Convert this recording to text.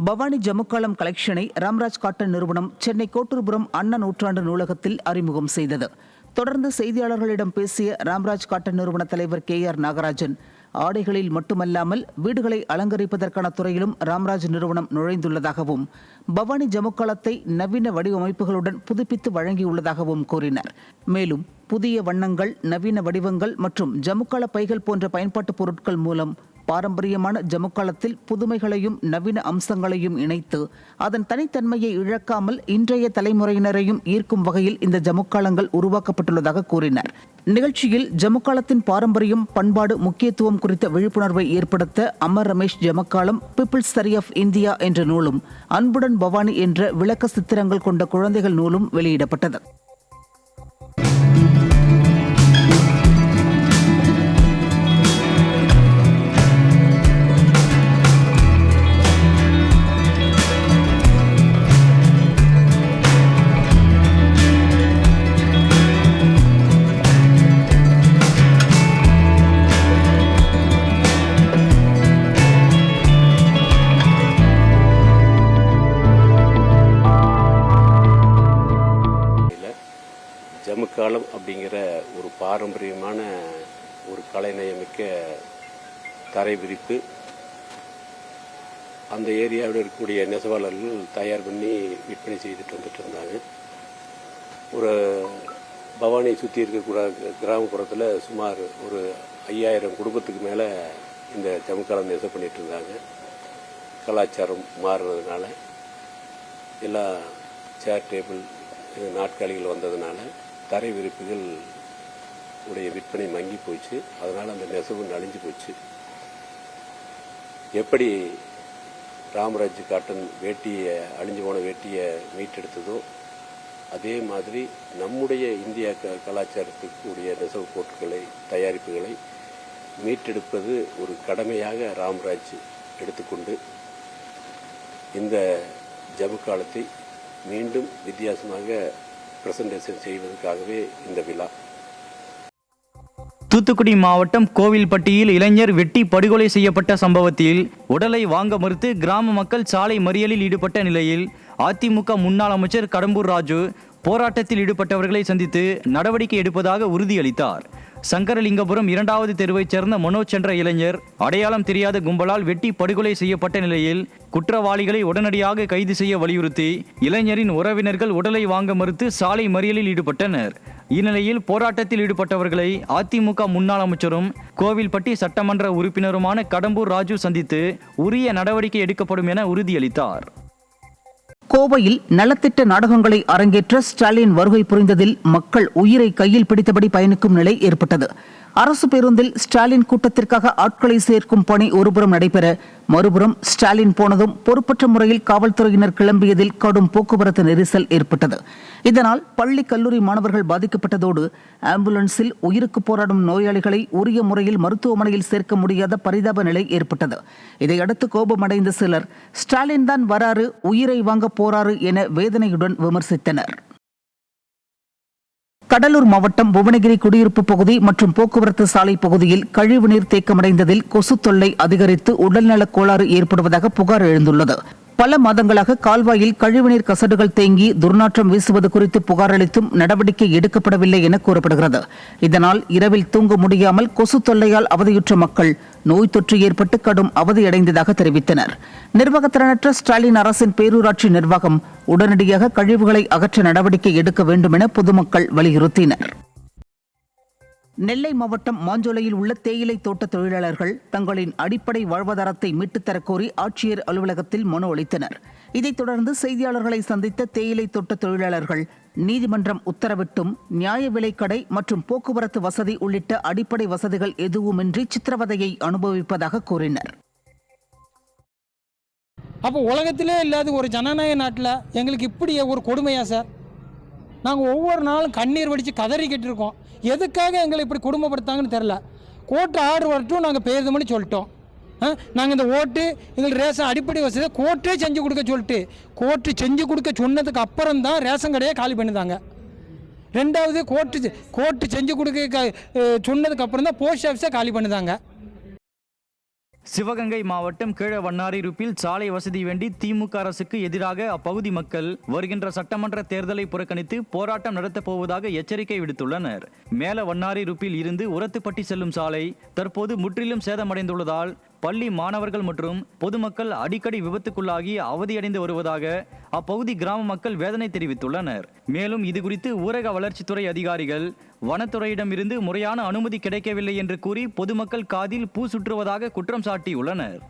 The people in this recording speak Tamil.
பவானி ஜமுக்காலம் கலெக்ஷனை ராம்ராஜ் காட்டன் நிறுவனம் சென்னை கோட்டூர்புரம் அண்ணா நூற்றாண்டு நூலகத்தில் அறிமுகம் செய்தது. தொடர்ந்து செய்தியாளர்களிடம் பேசிய ராம்ராஜ் காட்டன் நிறுவன தலைவர் KR நாகராஜன், ஆடைகளில் மட்டுமல்லாமல் வீடுகளை அலங்கரிப்பதற்கான துறையிலும் ராம்ராஜ் நிறுவனம் நுழைந்துள்ளதாகவும், பவானி ஜமுக்காலத்தை நவீன வடிவமைப்புகளுடன் புதுப்பித்து வழங்கியுள்ளதாகவும் கூறினார். மேலும் புதிய வண்ணங்கள், நவீன வடிவங்கள் மற்றும் ஜமுக்கால பைகள் போன்ற பயன்பாட்டு பொருட்கள் மூலம் பாரம்பரியமான ஜமுக்காலத்தில் புதுமைகளையும் நவீன அம்சங்களையும் இணைத்து அதன் தனித்தன்மையை இழக்காமல் இன்றைய தலைமுறையினரையும் ஈர்க்கும் வகையில் இந்த ஜமுக்காலங்கள் உருவாக்கப்பட்டுள்ளதாக கூறினார். நிகழ்ச்சியில் ஜமுக்காலத்தின் பாரம்பரியம், பண்பாடு, முக்கியத்துவம் குறித்த விழிப்புணர்வை ஏற்படுத்த அமர் ரமேஷ் ஜமுக்காலம் பீப்பிள்ஸ் ஸ்டடி ஆஃப் இந்தியா என்ற நூலும், அன்புடன் பவானி என்ற விளக்க சித்திரங்கள் கொண்ட குழந்தைகள் நூலும் வெளியிடப்பட்டது. ஜமுக்காலம் அப்படிங்கிற ஒரு பாரம்பரியமான ஒரு கலைநயமிக்க தரை விரிப்பு அந்த ஏரியாவில் இருக்கக்கூடிய நெசவாளர்கள் தயார் பண்ணி விற்பனை செய்துட்டு வந்துட்டு இருந்தாங்க. ஒரு பவானி சுற்றி இருக்கக்கூடிய கிராமப்புறத்தில் சுமார் ஒரு 5000 குடும்பத்துக்கு மேலே இந்த ஜமுக்காலம் நெசவு பண்ணிட்டு இருந்தாங்க. கலாச்சாரம் மாறுறதுனால எல்லா சேர், டேபிள், நாட்காலிகள் வந்ததுனால தரை விரிப்புகள் உடைய விற்பனை மங்கி போச்சு. அதனால் அந்த நெசவு அழிஞ்சு போச்சு. எப்படி ராம்ராஜ் காட்டன் வேட்டியை, அழிஞ்சு போன வேட்டியை மீட்டெடுத்ததோ அதே மாதிரி நம்முடைய இந்திய கலாச்சாரத்துக்கு உடைய நெசவு பொருட்களை, தயாரிப்புகளை மீட்டெடுப்பது ஒரு கடமையாக ராம்ராஜ் எடுத்துக்கொண்டு இந்த ஜமுக்காலத்தை மீண்டும் வித்தியாசமாக பிரசன்டேஷன் செய்வதற்காகவே இந்த விழா. தூத்துக்குடி மாவட்டம் கோவில்பட்டியில் இளைஞர் வெட்டி படுகொலை செய்யப்பட்ட சம்பவத்தில் உடலை வாங்க மறுத்து கிராம மக்கள் சாலை மறியலில் ஈடுபட்ட நிலையில் அதிமுக முன்னாள் அமைச்சர் கடம்பூர் ராஜு போராட்டத்தில் ஈடுபட்டவர்களை சந்தித்து நடவடிக்கை எடுப்பதாக உறுதியளித்தார். சங்கரலிங்கபுரம் 2வது தெருவைச் சேர்ந்த மனோஜ் என்ற இளைஞர் அடையாளம் தெரியாத கும்பலால் வெட்டி படுகொலை செய்யப்பட்ட நிலையில் குற்றவாளிகளை உடனடியாக கைது செய்ய வலியுறுத்தி இளைஞரின் உறவினர்கள் உடலை வாங்க மறுத்து சாலை மறியலில் ஈடுபட்டனர். இந்நிலையில் போராட்டத்தில் ஈடுபட்டவர்களை அதிமுக முன்னாள் அமைச்சரும் கோவில்பட்டி சட்டமன்ற உறுப்பினருமான கடம்பூர் ராஜு சந்தித்து உரிய நடவடிக்கை எடுக்கப்படும் என உறுதியளித்தார். கோவையில் நலத்திட்ட நாடகங்களை அரங்கேற்ற ஸ்டாலின் வருகை புரிந்ததில் மக்கள் உயிரை கையில் பிடித்தபடி பயணிக்கும் நிலை ஏற்பட்டது. அரசு பேருந்தில் ஸ்டாலின் கூட்டத்திற்காக ஆட்களை சேர்க்கும் பணி ஒருபுறம் நடைபெற, மறுபுறம் ஸ்டாலின் போனதும் பொறுப்பற்ற முறையில் காவல்துறையினர் கிளம்பியதில் கடும் போக்குவரத்து நெரிசல் ஏற்பட்டது. இதனால் பள்ளி, கல்லூரி மாணவர்கள் பாதிக்கப்பட்டதோடு ஆம்புலன்ஸில் உயிருக்கு போராடும் நோயாளிகளை உரிய முறையில் மருத்துவமனையில் சேர்க்க முடியாத பரிதாப நிலை ஏற்பட்டது. இதையடுத்து கோபமடைந்த சிலர் ஸ்டாலின் தான் வராரு, உயிரை வாங்க போறாரு என வேதனையுடன் விமர்சித்தனர். கடலூர் மாவட்டம் புவனகிரி குடியிருப்பு பகுதி மற்றும் போக்குவரத்து சாலை பகுதியில் கழிவுநீர் தேக்கமடைந்ததில் கொசு தொல்லை அதிகரித்து உடல்நலக் கோளாறு ஏற்படுவதாக புகார் எழுந்துள்ளது. பல மாதங்களாக கால்வாயில் கழிவுநீர் கசடுகள் தேங்கி துர்நாற்றம் வீசுவது குறித்து புகார் அளித்தும் நடவடிக்கை எடுக்கப்படவில்லை என கூறப்படுகிறது. இதனால் இரவில் தூங்க முடியாமல் கொசு தொல்லையால் அவதியுற்ற மக்கள் நோய் தொற்று ஏற்பட்டு கடும் அவதியடைந்ததாக தெரிவித்தனர். நிர்வாகத்திறனற்ற ஸ்டாலின் அரசின் பேரூராட்சி நிர்வாகம் உடனடியாக கழிவுகளை அகற்ற நடவடிக்கை எடுக்க வேண்டும் என பொதுமக்கள் வலியுறுத்தினர். நெல்லை மாவட்டம் மாஞ்சோலையில் உள்ள தேயிலை தோட்ட தொழிலாளர்கள் தங்களின் அடிப்படை வாழ்வாதாரத்தை மீட்டுத்தரக் கோரி ஆட்சியர் அலுவலகத்தில் மனு அளித்தனர். இதைத் தொடர்ந்து செய்தியாளர்களை சந்தித்த தேயிலை தோட்ட தொழிலாளர்கள் நீதிமன்றம் உத்தரவிட்டும் நியாய விலைக்கடை மற்றும் போக்குவரத்து வசதி உள்ளிட்ட அடிப்படை வசதிகள் எதுவுமின்றி சித்திரவதையை அனுபவிப்பதாக கூறினர். அப்போ உலகத்திலே இல்லாத ஒரு ஜனநாயக நாட்டில் எங்களுக்கு இப்படி ஒரு கொடுமையா சார்? நாங்கள் ஒவ்வொரு நாளும் கண்ணீர் வடித்து கதறிக்கிட்டு இருக்கோம். எதுக்காக எங்களை இப்படி குடும்பப்படுத்தாங்கன்னு தெரில. கோர்ட்டு ஆர்டர் வரட்டும், நாங்கள் பேருந்து பண்ணி சொல்லிட்டோம். நாங்கள் இந்த ஓட்டு எங்களுக்கு ரேஷன் அடிப்படை வசதி கோர்ட்டே செஞ்சு கொடுக்க சொல்லிட்டு, கோர்ட்டு செஞ்சு கொடுக்க சொன்னதுக்கு அப்புறம் தான் ரேஷன் கடையை காலி பண்ணிதாங்க. ரெண்டாவது கோர்ட்டு செஞ்சு கொடுக்க சொன்னதுக்கு அப்புறம் தான் போஸ்ட் ஆஃபீஸை காலி பண்ணுதாங்க. சிவகங்கை மாவட்டம் கீழவண்ணாரிருப்பில் சாலை வசதி வேண்டி திமுக அரசுக்கு எதிராக அப்பகுதி மக்கள் வருகின்ற சட்டமன்ற தேர்தலை புறக்கணித்து போராட்டம் நடத்தப் போவதாக எச்சரிக்கை விடுத்துள்ளனர். மேல வண்ணாரிருப்பில் இருந்து உரத்துப்பட்டி செல்லும் சாலை தற்போது முற்றிலும் சேதமடைந்துள்ளதால் பள்ளி மாணவர்கள் மற்றும் பொதுமக்கள் அடிக்கடி விபத்துக்குள்ளாகி அவதியடைந்து வருவதாக அப்பகுதி கிராம மக்கள் வேதனை தெரிவித்துள்ளனர். மேலும் இதுகுறித்து ஊரக வளர்ச்சித்துறை அதிகாரிகள் வனத்துறையிடமிருந்து முறையான அனுமதி கிடைக்கவில்லை என்று கூறி பொதுமக்கள் காதில் பூ சுற்றுவதாக குற்றம் சாட்டியுள்ளனர்.